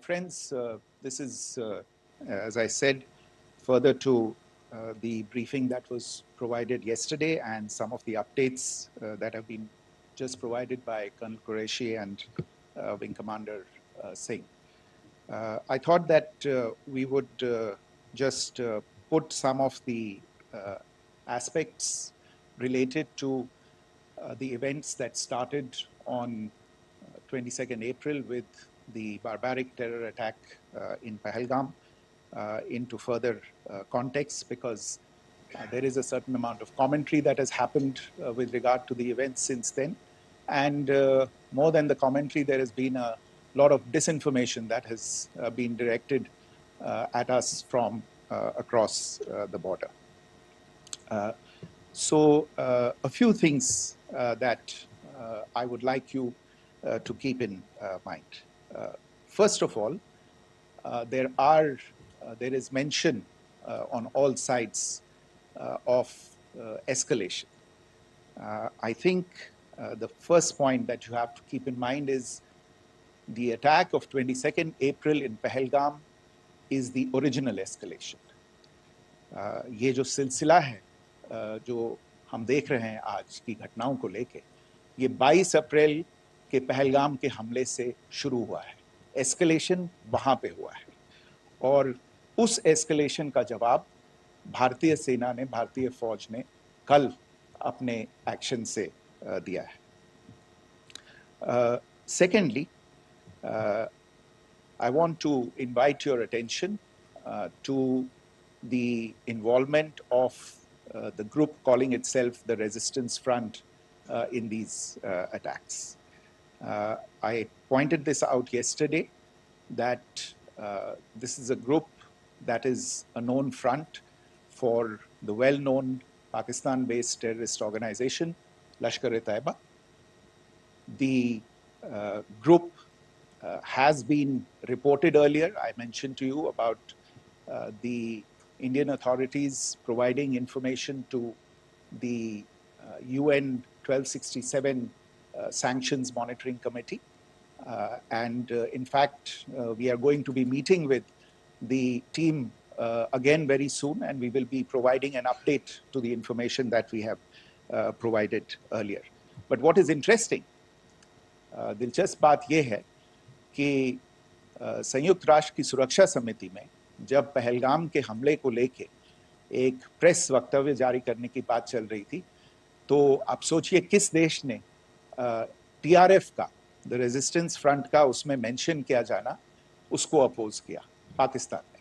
Friends, this is, as I said, further to the briefing that was provided yesterday and some of the updates that have been just provided by Colonel Qureshi and Wing Commander Singh. I thought that we would just put some of the aspects related to the events that started on 22nd April with the barbaric terror attack in Pahalgam into further context, because there is a certain amount of commentary that has happened with regard to the events since then. And more than the commentary, there has been a lot of disinformation that has been directed at us from across the border. So a few things that I would like you to keep in mind. First of all, there is mention on all sides of escalation. I think the first point that you have to keep in mind is the attack of 22nd April in Pahalgam is the original escalation. ये जो सिलसिला है जो हम देख रहे हैं आज की घटनाओं को लेके, ये 22 अप्रैल के पहलगाम के हमले से शुरू हुआ है. एस्केलेशन वहां पे हुआ है और उस एस्केलेशन का जवाब भारतीय सेना ने, भारतीय फौज ने कल अपने एक्शन से दिया है. Secondly, I want to invite your attention to the involvement of the group calling itself the Resistance Front in these attacks. I pointed this out yesterday that this is a group that is a known front for the well-known Pakistan-based terrorist organization, Lashkar-e-Taiba. The group has been reported earlier. I mentioned to you about the Indian authorities providing information to the UN 1267 Sanctions Monitoring Committee. And in fact, we are going to be meeting with the team again very soon, and we will be providing an update to the information that we have provided earlier. But what is interesting, दिलचस्प बात यह है कि संयुक्त राष्ट्र की सुरक्षा समिति में जब पहलगाम के हमले को लेके एक प्रेस वक्तव्य जारी करने की बात चल रही थी, तो आप सोचिए किस देश ने टीआरएफ का, द रेजिस्टेंस फ्रंट का उसमें मेंशन किया जाना, उसको अपोज किया, पाकिस्तान ने.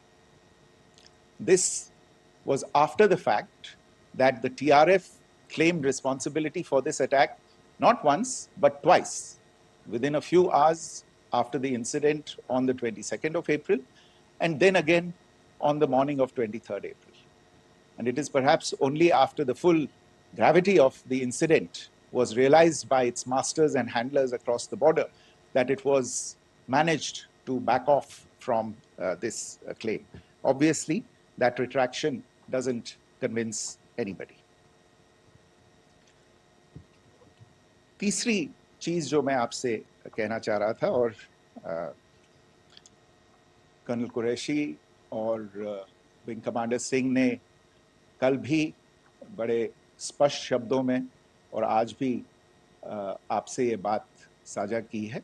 This was after the fact that the TRF claimed responsibility for this attack not once but twice within a few hours after the incident on the 22nd of April, and then again on the morning of 23rd April. And it is perhaps only after the full gravity of the incident was realized by its masters and handlers across the border that it was managed to back off from this claim. Obviously, that retraction doesn't convince anybody. तीसरी चीज जो मैं आपसे कहना चाह रहा था, और कर्नल कुरैशी और विंग कमांडर सिंह ने कल भी बड़े स्पष्ट शब्दों में और आज भी आपसे ये बात साझा की है.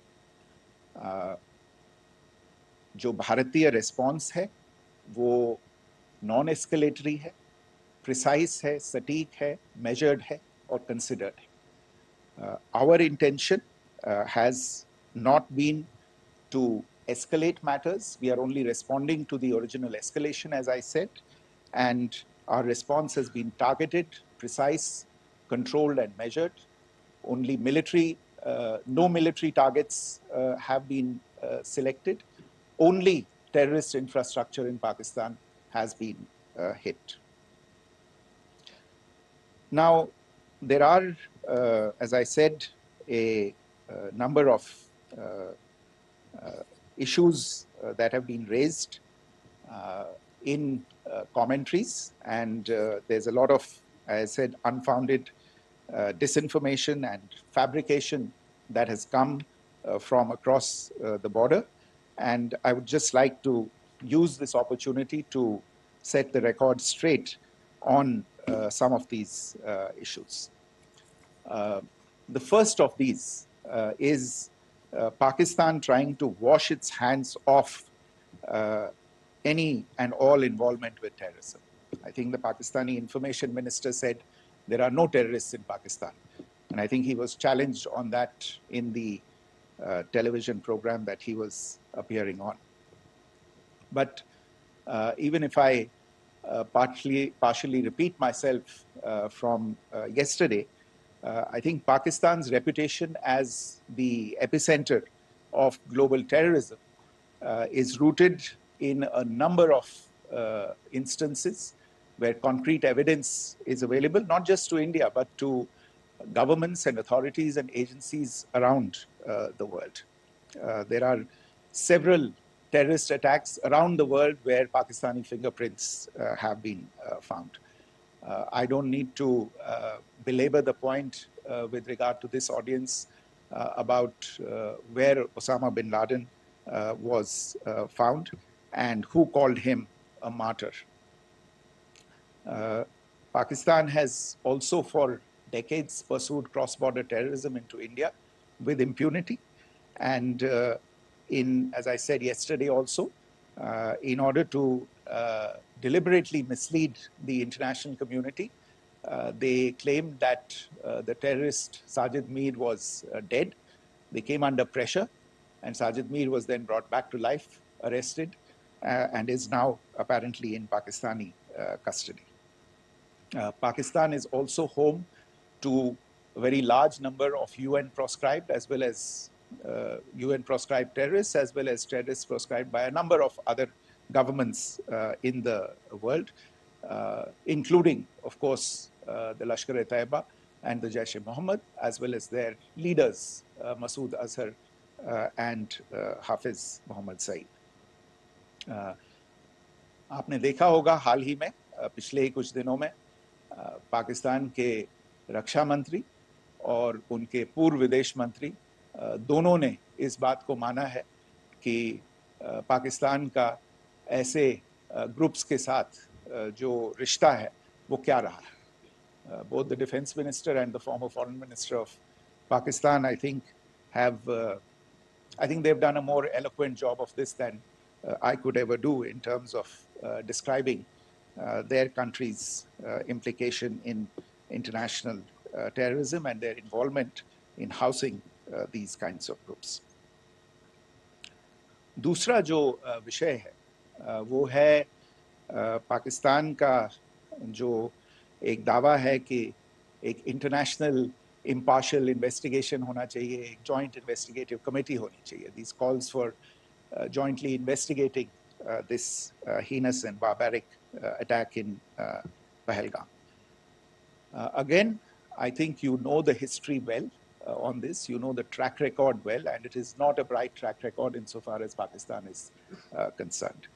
जो भारतीय रिस्पॉन्स है वो नॉन एस्केलेटरी है, प्रिसाइज है, सटीक है, मेजर्ड है और कंसिडर्ड है. Our intention has not been to escalate matters. We are only responding to the original escalation, as I said, and our response has been targeted, precise, controlled and measured. Only no military targets have been selected. Only terrorist infrastructure in Pakistan has been hit. Now, there are, as I said, a number of issues that have been raised in commentaries, and there's a lot of, as I said, unfounded disinformation and fabrication that has come from across the border. And I would just like to use this opportunity to set the record straight on some of these issues. The first of these is Pakistan trying to wash its hands off any and all involvement with terrorism. I think the Pakistani information minister said there are no terrorists in Pakistan. And I think he was challenged on that in the television program that he was appearing on. But even if I partially repeat myself from yesterday, I think Pakistan's reputation as the epicenter of global terrorism is rooted in a number of instances where concrete evidence is available, not just to India, but to governments and authorities and agencies around the world. There are several terrorist attacks around the world where Pakistani fingerprints have been found. I don't need to belabor the point with regard to this audience about where Osama bin Laden was found and who called him a martyr. Pakistan has also for decades pursued cross-border terrorism into India with impunity. And as I said yesterday also, in order to deliberately mislead the international community, they claimed that the terrorist Sajid Mir was dead. They came under pressure, and Sajid Mir was then brought back to life, arrested, and is now apparently in Pakistani custody. Pakistan is also home to a very large number of UN proscribed as well as UN proscribed terrorists, as well as terrorists proscribed by a number of other governments in the world, including, of course, the Lashkar-e-Taiba and the Jaish-e-Mohammed, as well as their leaders, Masood Azhar and Hafiz Mohammed Saeed. आपने देखा होगा हाल ही में पिछले ही कुछ दिनों में पाकिस्तान के रक्षा मंत्री और उनके पूर्व विदेश मंत्री दोनों ने इस बात को माना है कि पाकिस्तान का ऐसे ग्रुप्स के साथ जो रिश्ता है वो क्या रहा है. Both the defense minister and the former foreign minister of Pakistan, I think they've done a more eloquent job of this than I could ever do in terms of describing their country's implication in international terrorism and their involvement in housing these kinds of groups. दूसरा जो विषय है वो है पाकिस्तान का जो एक दावा है कि एक इंटरनेशनल impartial investigation होना चाहिए, एक joint investigative committee होनी चाहिए. These calls for jointly investigating this heinous and barbaric attack in Pahalgam. Again, I think you know the history well on this. You know the track record well, and it is not a bright track record insofar as Pakistan is concerned.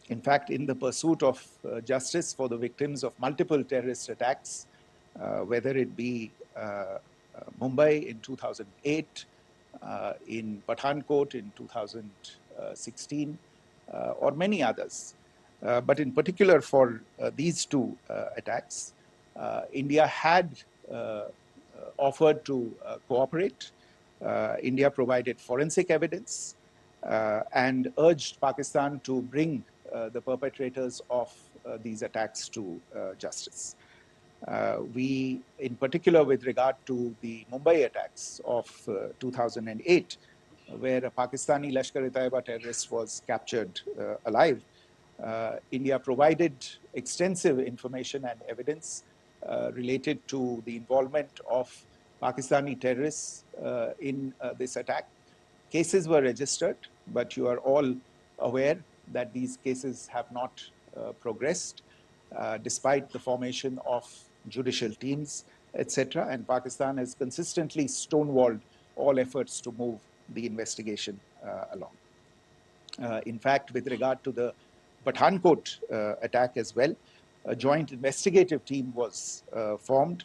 In fact, in the pursuit of justice for the victims of multiple terrorist attacks, whether it be Mumbai in 2008, in Pathankot in 2016, or many others. But in particular for these two attacks, India had offered to cooperate. India provided forensic evidence and urged Pakistan to bring the perpetrators of these attacks to justice. We, in particular with regard to the Mumbai attacks of 2008, where a Pakistani Lashkar-e-Taiba terrorist was captured alive, India provided extensive information and evidence related to the involvement of Pakistani terrorists in this attack. Cases were registered, but you are all aware that these cases have not progressed despite the formation of judicial teams, etc. And Pakistan has consistently stonewalled all efforts to move the investigation along. In fact, with regard to the Pathankot attack as well, a joint investigative team was formed.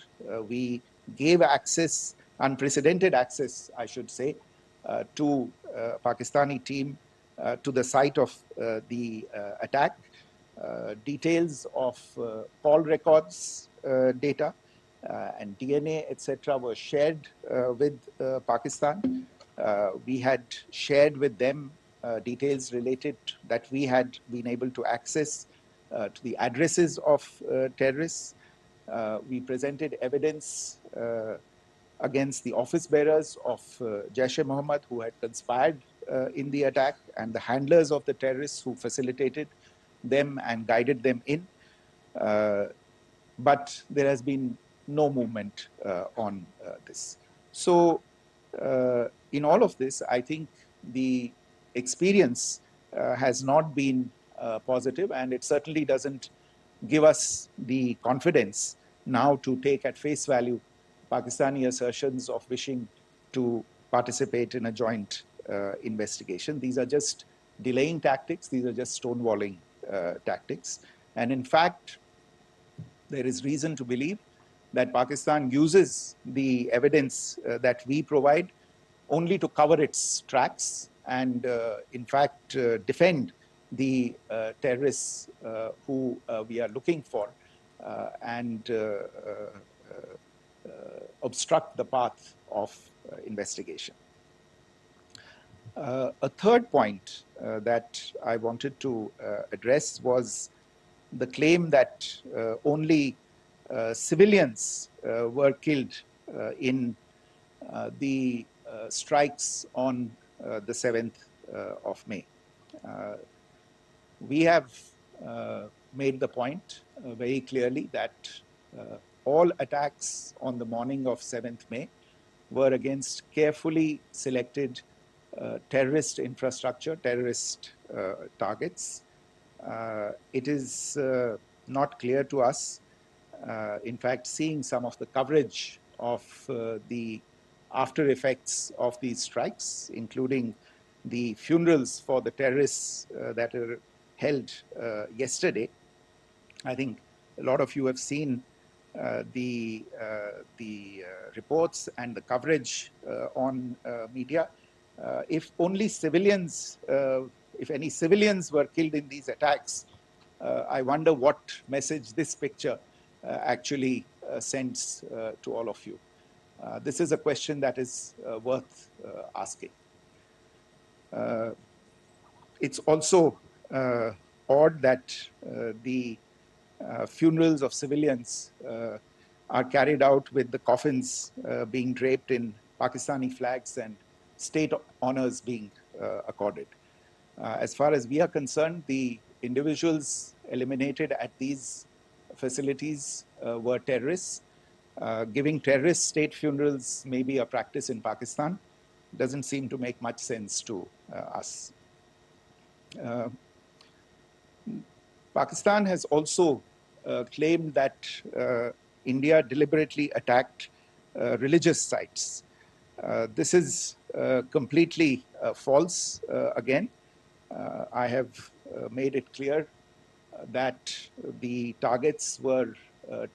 We gave access, unprecedented access, I should say, to Pakistani team to the site of the attack. Details of call records data and DNA, etc., were shared with Pakistan. We had shared with them details related that we had been able to access to the addresses of terrorists. We presented evidence against the office bearers of Jaish-e-Mohammed who had conspired in the attack and the handlers of the terrorists who facilitated them and guided them in. But there has been no movement on this. So in all of this, I think the experience has not been positive, and it certainly doesn't give us the confidence now to take at face value Pakistani assertions of wishing to participate in a joint investigation. These are just delaying tactics. These are just stonewalling tactics. And in fact, there is reason to believe that Pakistan uses the evidence that we provide only to cover its tracks and, in fact, defend the terrorists who we are looking for and obstruct the path of investigation. A third point that I wanted to address was the claim that only civilians were killed in the strikes on the 7th of May. We have made the point very clearly that all attacks on the morning of 7th May were against carefully selected terrorist infrastructure, terrorist targets. It is not clear to us, in fact, seeing some of the coverage of the after effects of these strikes, including the funerals for the terrorists that are held yesterday. I think a lot of you have seen the reports and the coverage on media. If only civilians, if any civilians were killed in these attacks, I wonder what message this picture actually sends to all of you. This is a question that is worth asking. It's also odd that the funerals of civilians are carried out with the coffins being draped in Pakistani flags and state honors being accorded. As far as we are concerned, the individuals eliminated at these facilities were terrorists. Giving terrorist state funerals may be a practice in Pakistan. Doesn't seem to make much sense to us. Pakistan has also claimed that India deliberately attacked religious sites. This is completely false again. I have made it clear that the targets were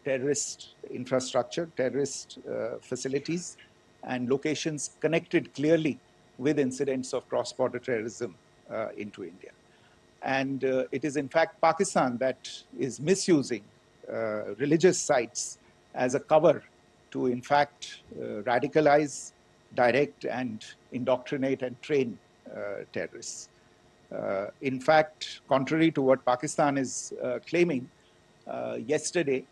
terrorist infrastructure, terrorist facilities, and locations connected clearly with incidents of cross-border terrorism into India. And it is in fact Pakistan that is misusing religious sites as a cover to in fact radicalize, direct, and indoctrinate and train terrorists. In fact, contrary to what Pakistan is claiming, yesterday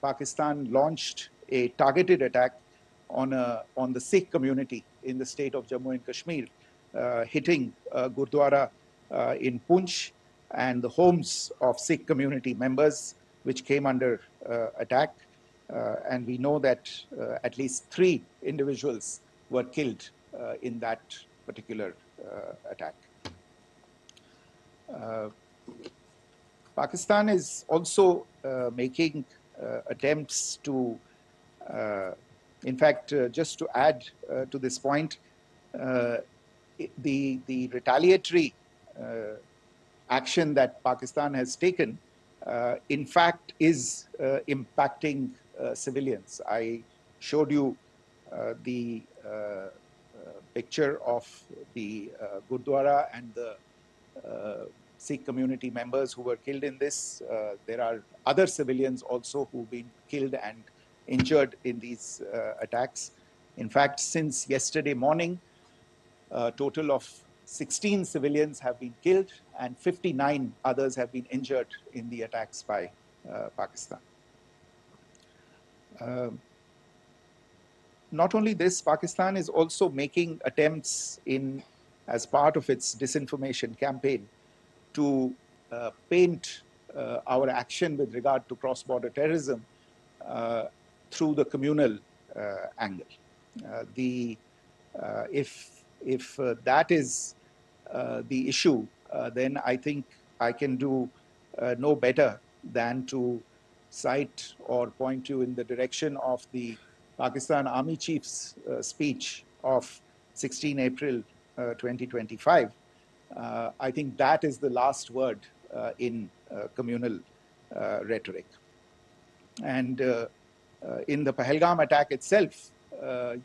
Pakistan launched a targeted attack on the Sikh community in the state of Jammu and Kashmir, hitting Gurdwara in Poonch and the homes of Sikh community members, which came under attack. And we know that at least 3 individuals were killed in that particular attack. Pakistan is also making attempts to, in fact, just to add to this point, the retaliatory action that Pakistan has taken, in fact, is impacting civilians. I showed you the picture of the Gurdwara and the Sikh community members who were killed in this. There are other civilians also who've been killed and injured in these attacks. In fact, since yesterday morning, a total of 16 civilians have been killed and 59 others have been injured in the attacks by Pakistan. Not only this, Pakistan is also making attempts as part of its disinformation campaign to paint our action with regard to cross-border terrorism through the communal angle. If that is the issue, then I think I can do no better than to cite or point you in the direction of the Pakistan Army Chief's speech of 16 April 2025. I think that is the last word in communal rhetoric. And in the Pahalgam attack itself,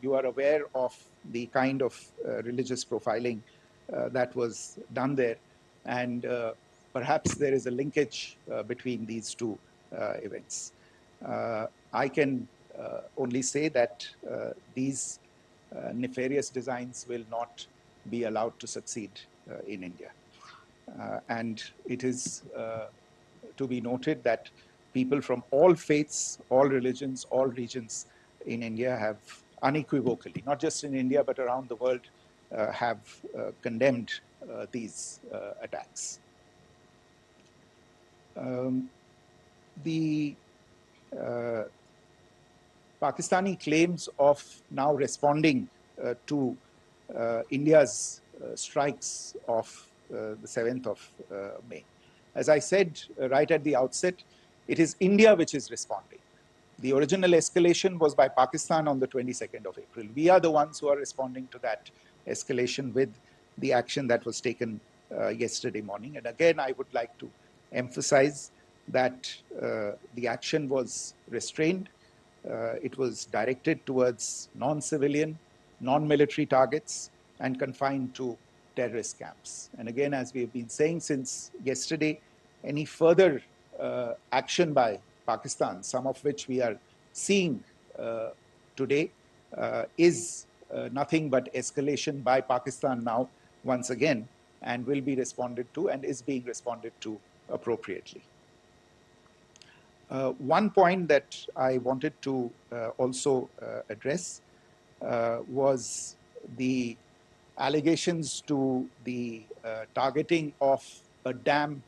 you are aware of the kind of religious profiling that was done there. And perhaps there is a linkage between these two events. I can only say that these nefarious designs will not be allowed to succeed in India. And it is to be noted that people from all faiths, all religions, all regions in India have unequivocally, not just in India, but around the world, have condemned these attacks. The Pakistani claims of now responding to India's strikes of the 7th of May. As I said right at the outset, it is India which is responding. The original escalation was by Pakistan on the 22nd of April. We are the ones who are responding to that escalation with the action that was taken yesterday morning. And again, I would like to emphasize that the action was restrained. It was directed towards non-civilian, non-military targets and confined to terrorist camps. And again, as we have been saying since yesterday, any further action by Pakistan, some of which we are seeing today, is nothing but escalation by Pakistan now, once again, and will be responded to and is being responded to appropriately. One point that I wanted to also address was the allegations to the targeting of a dam,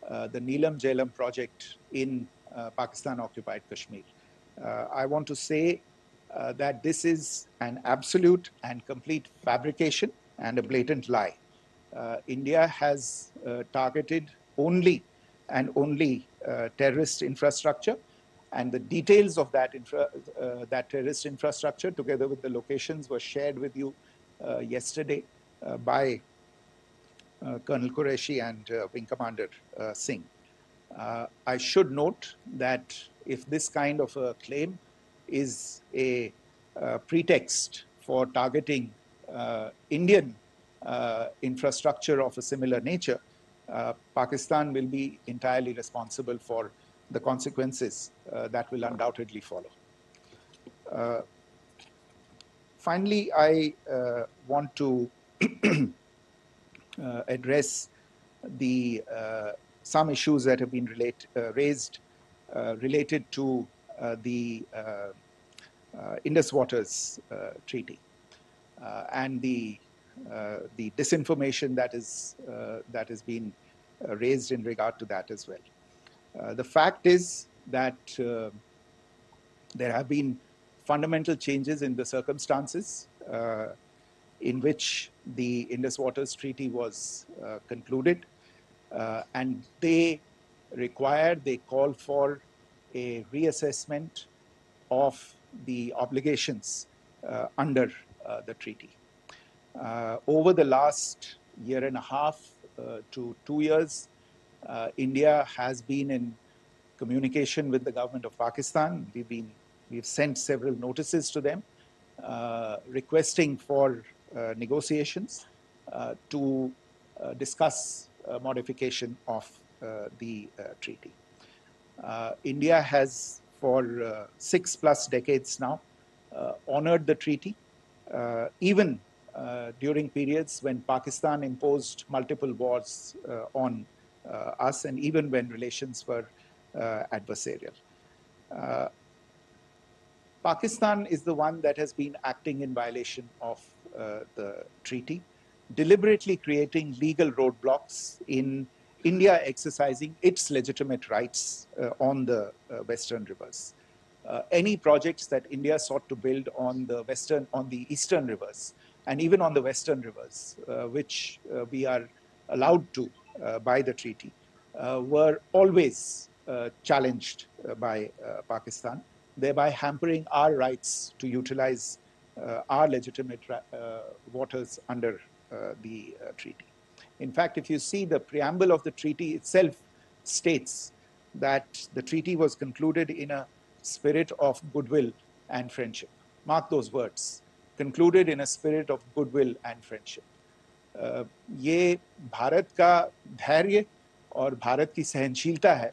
the Neelam Jhelum project in Pakistan-occupied Kashmir. I want to say that this is an absolute and complete fabrication and a blatant lie. India has targeted only and only terrorist infrastructure, and the details of that, that terrorist infrastructure, together with the locations, were shared with you yesterday by Colonel Qureshi and Wing Commander Singh. I should note that if this kind of a claim is a pretext for targeting Indian infrastructure of a similar nature, Pakistan will be entirely responsible for the consequences that will undoubtedly follow. Finally, I want to address some issues that have been raised related to the Indus Waters Treaty and the disinformation that has been raised in regard to that as well. The fact is that there have been fundamental changes in the circumstances in which the Indus Waters Treaty was concluded, and they call for a reassessment of the obligations under the treaty. Over the last year and a half to 2 years, India has been in communication with the government of Pakistan. We've sent several notices to them requesting for negotiations to discuss modification of the treaty. India has, for 6+ decades now, honored the treaty, even during periods when Pakistan imposed multiple wars on us, and even when relations were adversarial. Pakistan is the one that has been acting in violation of the treaty, deliberately creating legal roadblocks in India exercising its legitimate rights on the Western rivers. Any projects that India sought to build on the Eastern rivers, and even on the Western rivers, which we are allowed to by the treaty, were always challenged by Pakistan, thereby hampering our rights to utilize our legitimate waters under the treaty. In fact, if you see, the preamble of the treaty itself states that the treaty was concluded in a spirit of goodwill and friendship. Mark those words, concluded in a spirit of goodwill and friendship. ये भारत का धैर्य और भारत की सहनशीलता है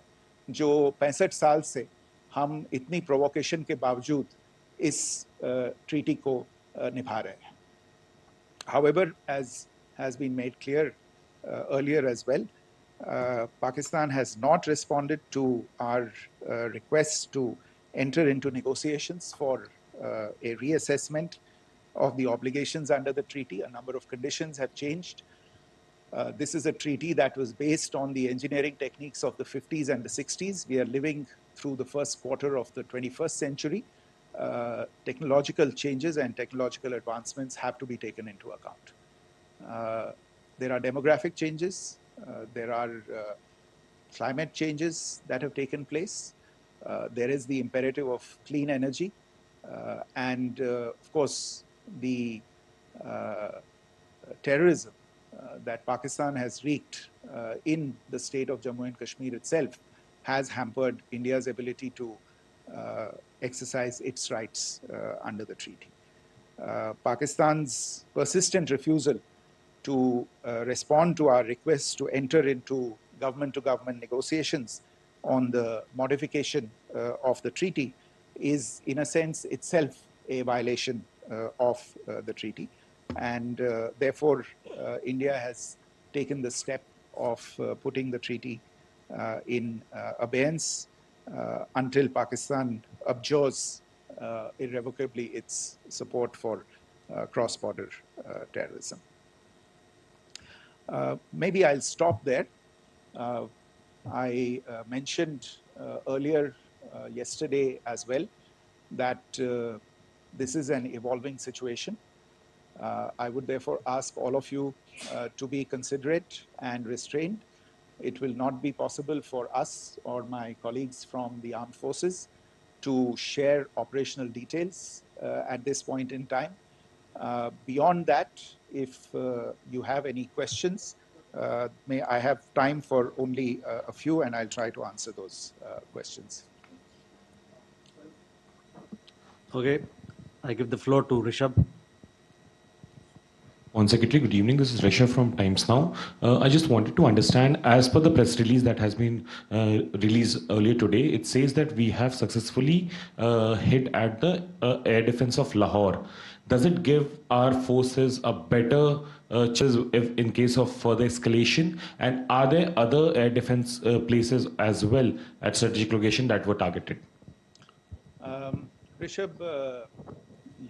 जो 65 साल से हम इतनी प्रोवोकेशन के बावजूद इस ट्रीटी को निभा रहे हैं. However, as has been made clear earlier as well, Pakistan has not responded to our request to enter into negotiations for a reassessment of the obligations under the treaty. A number of conditions have changed. This is a treaty that was based on the engineering techniques of the 50s and the 60s. We are living through the first quarter of the 21st century. Technological changes and technological advancements have to be taken into account. There are demographic changes. There are climate changes that have taken place. There is the imperative of clean energy. And of course, the terrorism that Pakistan has wreaked in the state of Jammu and Kashmir itself has hampered India's ability to exercise its rights under the treaty. Pakistan's persistent refusal to respond to our requests to enter into government-to-government negotiations on the modification of the treaty is, in a sense, itself a violation of the treaty. And therefore, India has taken the step of putting the treaty in abeyance until Pakistan abjures irrevocably its support for cross-border terrorism. Maybe I'll stop there. I mentioned earlier yesterday as well that this is an evolving situation. I would therefore ask all of you to be considerate and restrained. It will not be possible for us or my colleagues from the armed forces to share operational details at this point in time. Beyond that, if you have any questions, may I have time for only a few, and I'll try to answer those questions. Okay, I give the floor to Rishabh. On Secretary, good evening. This is Rishabh from Times Now. I just wanted to understand, as per the press release that has been released earlier today, it says that we have successfully hit at the air defense of Lahore. Does it give our forces a better chance in case of further escalation? And are there other air defense places as well at strategic location that were targeted? Rishabh,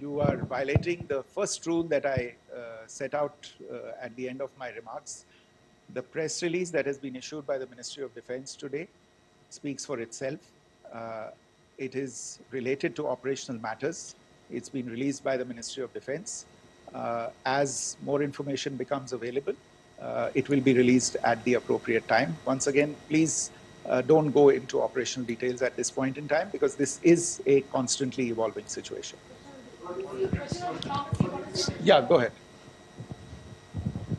you are violating the first rule that I set out at the end of my remarks. The press release that has been issued by the Ministry of Defense today speaks for itself. It is related to operational matters. It's been released by the Ministry of Defense. As more information becomes available, it will be released at the appropriate time. Once again, please don't go into operational details at this point in time, because this is a constantly evolving situation. Yeah, go ahead.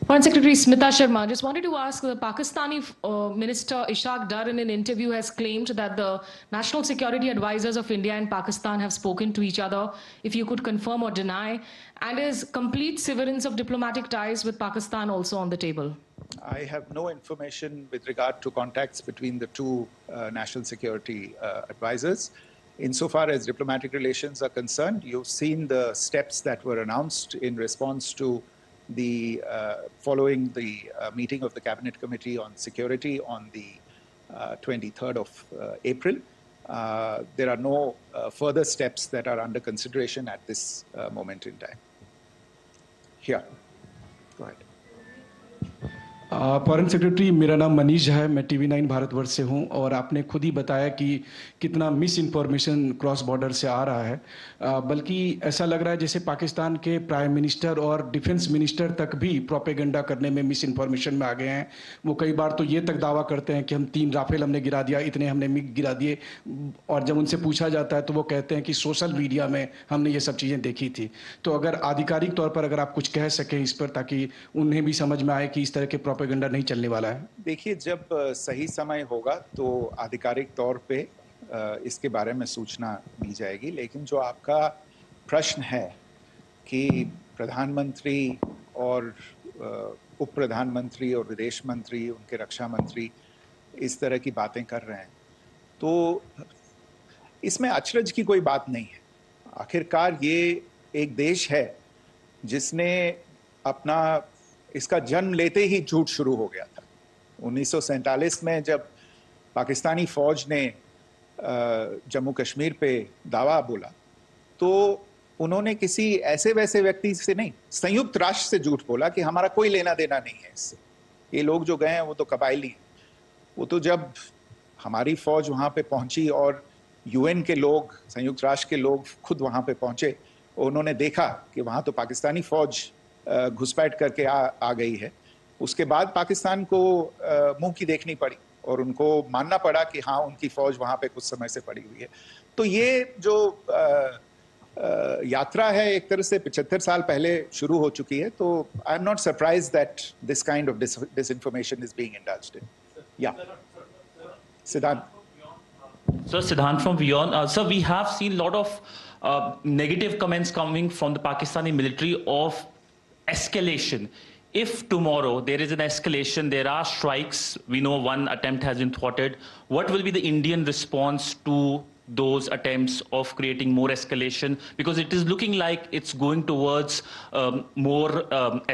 Foreign Secretary Smita Sharma, just wanted to ask, the Pakistani Minister Ishaq Dar in an interview has claimed that the national security advisors of India and Pakistan have spoken to each other, if you could confirm or deny, and is complete severance of diplomatic ties with Pakistan also on the table? I have no information with regard to contacts between the two national security advisors. Insofar as diplomatic relations are concerned, you've seen the steps that were announced in response to the following the meeting of the Cabinet Committee on Security on the 23rd of April. There are no further steps that are under consideration at this moment in time. Here, go ahead. Foreign secretary, मेरा नाम मनीष है, मैं TV9 Bharatvarsh से हूं, और आपने खुद ही बताया कि कितना मिस इन्फॉर्मेशन क्रॉस बॉर्डर से आ रहा है, बल्कि ऐसा लग रहा है जैसे पाकिस्तान के प्राइम मिनिस्टर और डिफेंस मिनिस्टर तक भी प्रोपेगेंडा करने में मिस इन्फॉर्मेशन में आ गए हैं। वो कई बार तो ये तक दावा करते हैं कि हम 3 राफेल हमने गिरा दिया, इतने हमने मिग गिरा दिए, और जब उनसे पूछा जाता है तो वो कहते हैं कि सोशल मीडिया में हमने ये सब चीज़ें देखी थी। तो अगर आधिकारिक तौर पर अगर आप कुछ कह सकें इस पर, ताकि उन्हें भी समझ में आए कि इस तरह के प्रोपेगेंडा नहीं चलने वाला है। देखिए, जब सही समय होगा तो आधिकारिक तौर पे इसके बारे में सूचना दी जाएगी, लेकिन जो आपका प्रश्न है कि प्रधानमंत्री और उप प्रधानमंत्री और विदेश मंत्री, उनके रक्षा मंत्री इस तरह की बातें कर रहे हैं, तो इसमें अचरज की कोई बात नहीं है। आखिरकार ये एक देश है जिसने अपना इसका जन्म लेते ही झूठ शुरू हो गया था। 1947 में जब पाकिस्तानी फौज ने जम्मू कश्मीर पे दावा बोला, तो उन्होंने किसी ऐसे वैसे व्यक्ति से नहीं, संयुक्त राष्ट्र से झूठ बोला कि हमारा कोई लेना देना नहीं है इससे, ये लोग जो गए हैं वो तो कबायली हैं। वो तो जब हमारी फौज वहाँ पे पहुंची और UN के लोग, संयुक्त राष्ट्र के लोग खुद वहाँ पे पहुंचे, उन्होंने देखा कि वहाँ तो पाकिस्तानी फौज घुसपैठ करके आ गई है, उसके बाद पाकिस्तान को मुंह की देखनी पड़ी और उनको मानना पड़ा कि हाँ, उनकी फौज वहाँ पे कुछ समय से पड़ी हुई है। तो ये जो यात्रा है एक तरह से 75 साल पहले शुरू हो चुकी है, तो I am not surprised that this kind of disinformation is being indulged in. Yeah. Siddhant. So Siddhant from Beyond. Sir, we have seen a lot of negative comments coming from the Pakistani military of escalation. If tomorrow there is an escalation, there are strikes, we know one attempt has been thwarted, what will be the Indian response to those attempts of creating more escalation? Because it is looking like it's going towards more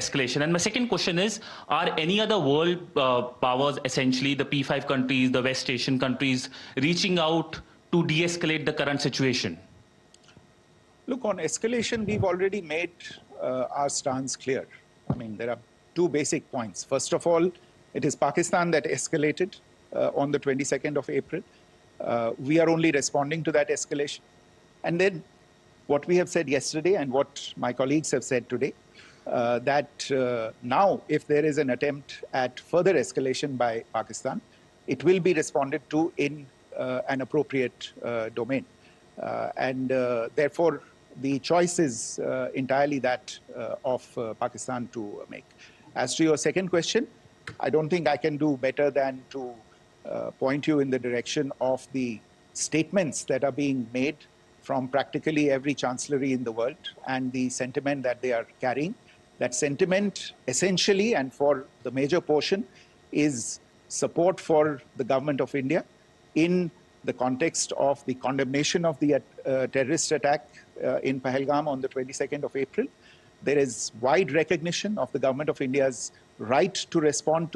escalation. And my second question is, are any other world powers, essentially the P5 countries, the West Asian countries, reaching out to de-escalate the current situation? Look, on escalation, we've already made our stance clear. I mean, there are 2 basic points. First of all, it is Pakistan that escalated on the 22nd of April. We are only responding to that escalation. And then what we have said yesterday and what my colleagues have said today, that now if there is an attempt at further escalation by Pakistan, it will be responded to in an appropriate domain. And therefore, the choice is entirely that of Pakistan to make. As to your second question, I don't think I can do better than to point you in the direction of the statements that are being made from practically every chancellery in the world and the sentiment that they are carrying. That sentiment essentially, and for the major portion, is support for the government of India in the context of the condemnation of the terrorist attack in Pahalgam on the 22nd of April. There is wide recognition of the government of India's right to respond to